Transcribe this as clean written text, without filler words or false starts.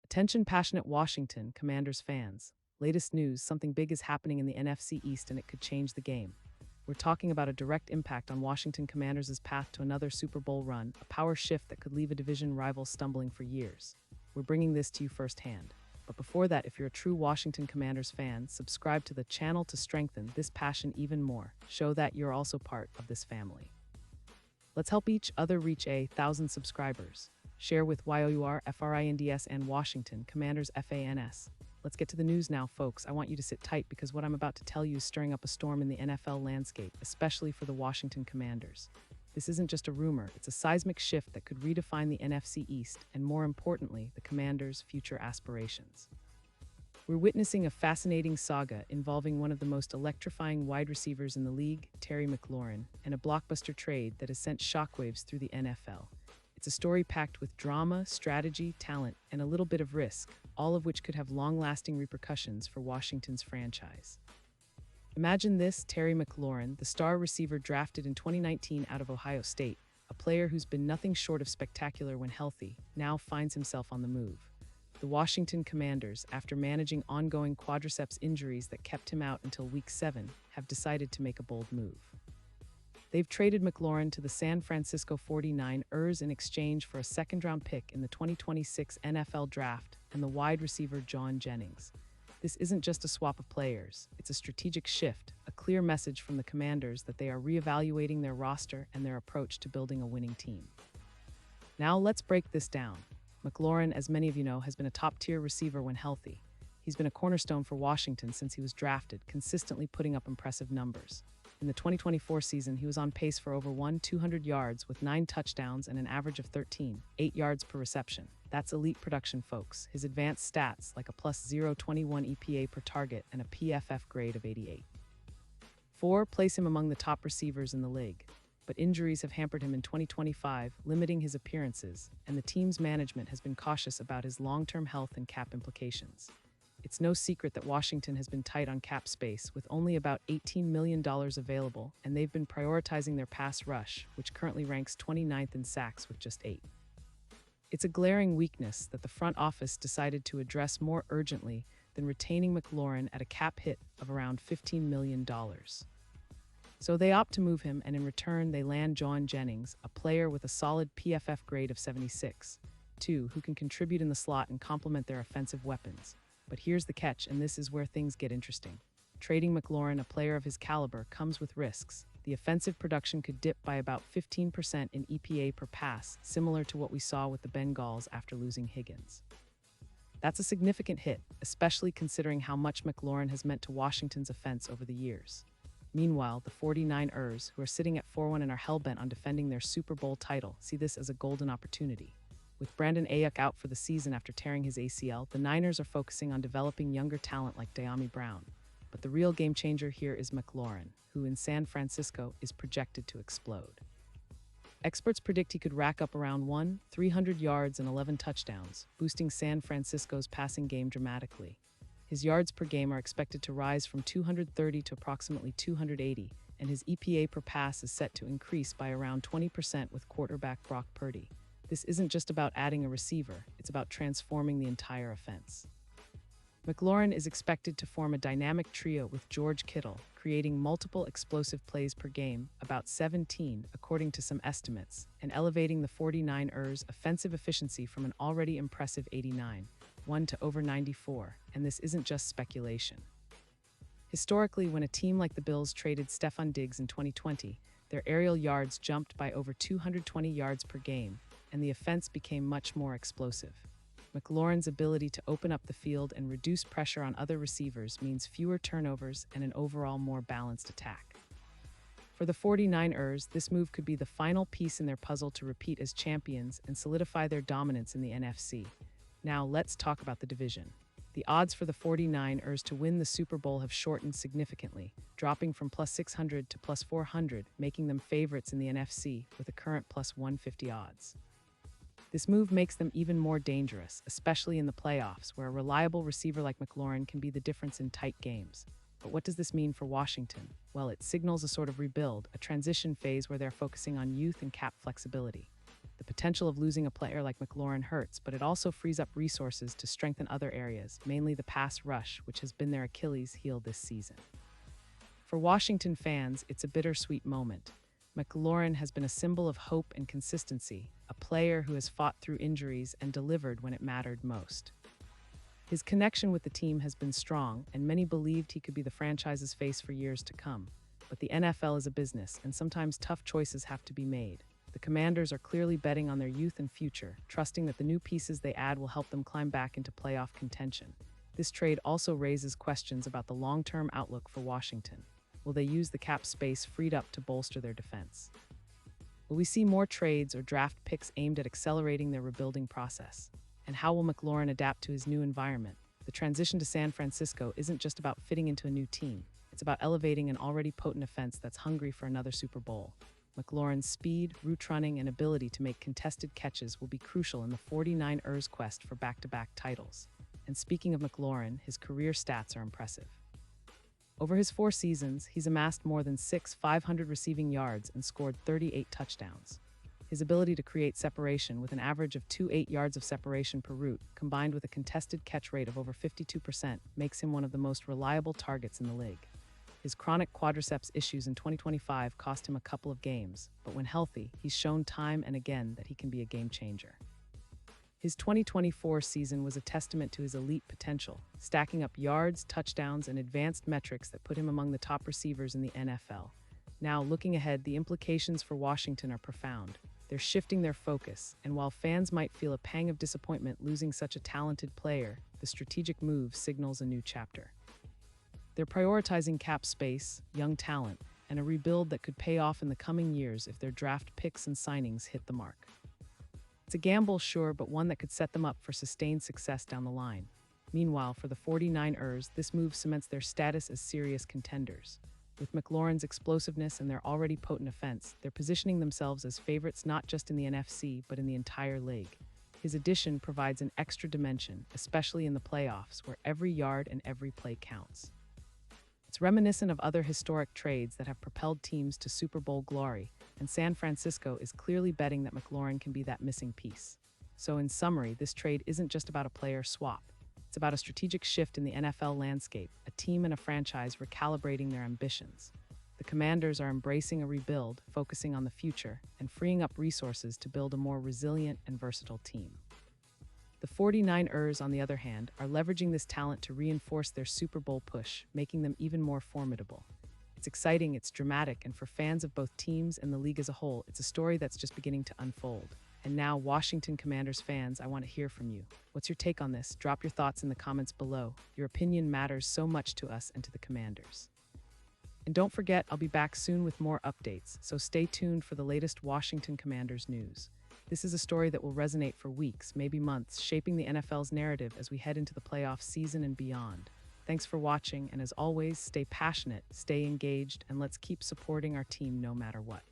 Attention passionate Washington Commanders fans. Latest news, something big is happening in the NFC East and it could change the game. We're talking about a direct impact on Washington Commanders' path to another Super Bowl run, a power shift that could leave a division rival stumbling for years. We're bringing this to you firsthand. But before that, if you're a true Washington Commanders fan, subscribe to the channel to strengthen this passion even more. Show that you're also part of this family. Let's help each other reach 1,000 subscribers. Share with YOUR, FRINDS, and Washington Commanders FANS. Let's get to the news now, folks. I want you to sit tight because what I'm about to tell you is stirring up a storm in the NFL landscape, especially for the Washington Commanders. This isn't just a rumor, it's a seismic shift that could redefine the NFC East and, more importantly, the Commanders' future aspirations. We're witnessing a fascinating saga involving one of the most electrifying wide receivers in the league, Terry McLaurin, and a blockbuster trade that has sent shockwaves through the NFL. It's a story packed with drama, strategy, talent, and a little bit of risk, all of which could have long-lasting repercussions for Washington's franchise. Imagine this: Terry McLaurin, the star receiver drafted in 2019 out of Ohio State, a player who's been nothing short of spectacular when healthy, now finds himself on the move. The Washington Commanders, after managing ongoing quadriceps injuries that kept him out until Week 7, have decided to make a bold move. They've traded McLaurin to the San Francisco 49ers in exchange for a second-round pick in the 2026 NFL Draft and the wide receiver John Jennings. This isn't just a swap of players, it's a strategic shift, a clear message from the Commanders that they are reevaluating their roster and their approach to building a winning team. Now let's break this down. McLaurin, as many of you know, has been a top-tier receiver when healthy. He's been a cornerstone for Washington since he was drafted, consistently putting up impressive numbers. In the 2024 season, he was on pace for over 200 yards with 9 touchdowns and an average of 13.8 yards per reception. That's elite production, folks. His advanced stats, like a +0.21 EPA per target and a PFF grade of 88.4, place him among the top receivers in the league. But injuries have hampered him in 2025, limiting his appearances, and the team's management has been cautious about his long-term health and cap implications. It's no secret that Washington has been tight on cap space, with only about $18 million available, and they've been prioritizing their pass rush, which currently ranks 29th in sacks with just 8. It's a glaring weakness that the front office decided to address more urgently than retaining McLaurin at a cap hit of around $15 million. So they opt to move him, and in return they land John Jennings, a player with a solid PFF grade of 76.2, who can contribute in the slot and complement their offensive weapons. But here's the catch, and this is where things get interesting. Trading McLaurin, a player of his caliber, comes with risks. The offensive production could dip by about 15% in EPA per pass, similar to what we saw with the Bengals after losing Higgins. That's a significant hit, especially considering how much McLaurin has meant to Washington's offense over the years. Meanwhile, the 49ers, who are sitting at 4-1 and are hell-bent on defending their Super Bowl title, see this as a golden opportunity. With Brandon Ayuk out for the season after tearing his ACL, the Niners are focusing on developing younger talent like Dyami Brown. But the real game-changer here is McLaurin, who in San Francisco is projected to explode. Experts predict he could rack up around 300 yards and 11 touchdowns, boosting San Francisco's passing game dramatically. His yards per game are expected to rise from 230 to approximately 280, and his EPA per pass is set to increase by around 20% with quarterback Brock Purdy. This isn't just about adding a receiver, it's about transforming the entire offense. McLaurin is expected to form a dynamic trio with George Kittle, creating multiple explosive plays per game, about 17 according to some estimates, and elevating the 49ers' offensive efficiency from an already impressive 89.1 to over 94, and this isn't just speculation. Historically, when a team like the Bills traded Stefon Diggs in 2020, their aerial yards jumped by over 220 yards per game, and the offense became much more explosive. McLaurin's ability to open up the field and reduce pressure on other receivers means fewer turnovers and an overall more balanced attack. For the 49ers, this move could be the final piece in their puzzle to repeat as champions and solidify their dominance in the NFC. Now let's talk about the division. The odds for the 49ers to win the Super Bowl have shortened significantly, dropping from +600 to +400, making them favorites in the NFC with a current +150 odds. This move makes them even more dangerous, especially in the playoffs, where a reliable receiver like McLaurin can be the difference in tight games. But what does this mean for Washington? Well, it signals a sort of rebuild, a transition phase where they're focusing on youth and cap flexibility. The potential of losing a player like McLaurin hurts, but it also frees up resources to strengthen other areas, mainly the pass rush, which has been their Achilles heel this season. For Washington fans, it's a bittersweet moment. McLaurin has been a symbol of hope and consistency, a player who has fought through injuries and delivered when it mattered most. His connection with the team has been strong, and many believed he could be the franchise's face for years to come. But the NFL is a business, and sometimes tough choices have to be made. The Commanders are clearly betting on their youth and future, trusting that the new pieces they add will help them climb back into playoff contention. This trade also raises questions about the long-term outlook for Washington. Will they use the cap space freed up to bolster their defense? Will we see more trades or draft picks aimed at accelerating their rebuilding process? And how will McLaurin adapt to his new environment? The transition to San Francisco isn't just about fitting into a new team. It's about elevating an already potent offense that's hungry for another Super Bowl. McLaurin's speed, route running, and ability to make contested catches will be crucial in the 49ers' quest for back-to-back titles. And speaking of McLaurin, his career stats are impressive. Over his 4 seasons, he's amassed more than 500 receiving yards and scored 38 touchdowns. His ability to create separation with an average of 2.8 yards of separation per route, combined with a contested catch rate of over 52%, makes him one of the most reliable targets in the league. His chronic quadriceps issues in 2025 cost him a couple of games, but when healthy, he's shown time and again that he can be a game changer. His 2024 season was a testament to his elite potential, stacking up yards, touchdowns, and advanced metrics that put him among the top receivers in the NFL. Now, looking ahead, the implications for Washington are profound. They're shifting their focus, and while fans might feel a pang of disappointment losing such a talented player, the strategic move signals a new chapter. They're prioritizing cap space, young talent, and a rebuild that could pay off in the coming years if their draft picks and signings hit the mark. It's a gamble, sure, but one that could set them up for sustained success down the line. Meanwhile, for the 49ers, this move cements their status as serious contenders. With McLaurin's explosiveness and their already potent offense, they're positioning themselves as favorites not just in the NFC, but in the entire league. His addition provides an extra dimension, especially in the playoffs, where every yard and every play counts. It's reminiscent of other historic trades that have propelled teams to Super Bowl glory, and San Francisco is clearly betting that McLaurin can be that missing piece. So in summary, this trade isn't just about a player swap. It's about a strategic shift in the NFL landscape, a team and a franchise recalibrating their ambitions. The Commanders are embracing a rebuild, focusing on the future, and freeing up resources to build a more resilient and versatile team. The 49ers, on the other hand, are leveraging this talent to reinforce their Super Bowl push, making them even more formidable. It's exciting, it's dramatic, and for fans of both teams and the league as a whole, it's a story that's just beginning to unfold. And now, Washington Commanders fans, I want to hear from you. What's your take on this? Drop your thoughts in the comments below. Your opinion matters so much to us and to the Commanders. And don't forget, I'll be back soon with more updates, so stay tuned for the latest Washington Commanders news. This is a story that will resonate for weeks, maybe months, shaping the NFL's narrative as we head into the playoff season and beyond. Thanks for watching, and as always, stay passionate, stay engaged, and let's keep supporting our team no matter what.